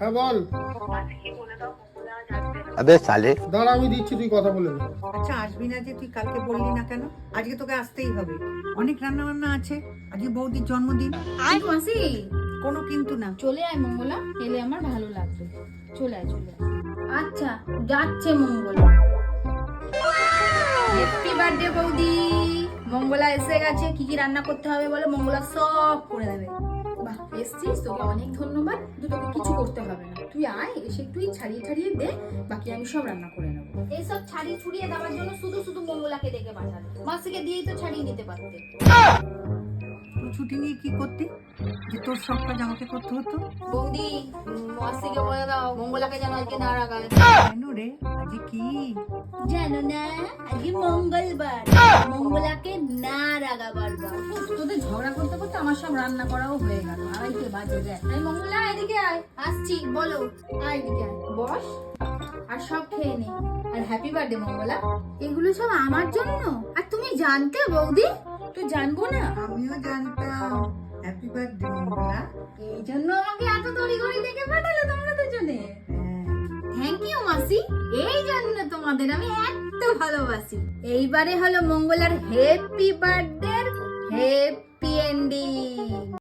হ্যাঁ বল। अबे साले দাঁড়া আমি দিচ্ছি, তুই কথা বলে নে। আচ্ছা আসবি না যে, তুই কালকে বললি না কেন? আজকে তোকে আসতেই হবে, অনেক রান্না বান্না আছে, আজকে বৌদির জন্মদিন। আয় মাসি, কোনো কিন্তু না। চলে আয় মঙ্গলা, এলে আমার ভালো লাগবে। চলে আয় চলে আয়। আচ্ছা যাচ্ছে মঙ্গলা। হ্যাপি বার্থডে বৌদি। মঙ্গলা এসে গেছে, কি কি রান্না করতে হবে বলে, মঙ্গলা সব করে দেবে। বাহ, এসছিস, তোকে অনেক ধন্যবাদ। তোকে কিছু করতে হবে না, তুই আয়, এসে তুই ছাড়িয়ে ছাড়িয়ে দে, বাকি আমি সব রান্না করে নেবো। এইসব ছাড়িয়ে ছুড়িয়ে দেওয়ার জন্য শুধু শুধু মঙ্গলাকে ডেকে পাঠালে, মাসিকে দিয়েই তো ছাড়িয়ে নিতে পারতে। তুই ছুটি নিয়ে কি করতি যে তোর সব কাজ আমাকে করতে হতো? বৌদি, মাসিকে বলে দাও মঙ্গলাকে যেন আজকে না রাখায়। কেন রে, আজকে কি? জানো না, আজকে মঙ্গলবার, মঙ্গলাকে না রাগাবার বার। তোদের ঝগড়া করতে করতে আমার সব রান্না করাও হয়ে গেল, 2:30 বাজে যায়। এই মঙ্গলা, এদিকে আয়। আসছি, বলো। আয় এদিকে আয়, বস আর সব খেয়ে নে। আর হ্যাপি বার্থডে মঙ্গলা। এগুলো সব আমার জন্য? আর তুমি জানতে বৌদি? তুই জানবো না? আমিও জানতাম। Happy birthday Mangala. এই জন্য আমাকে এত তড়িঘড়ি ডেকে পাঠালে তোমরা দুজনে? হ্যাঁ। থ্যাংক ইউ মাসি, এই জন্য তোমাদের আমি এত ভালোবাসি। এইবারে হলো মঙ্গলার হ্যাপি বার্থডে, হ্যাপি এন্ডিং।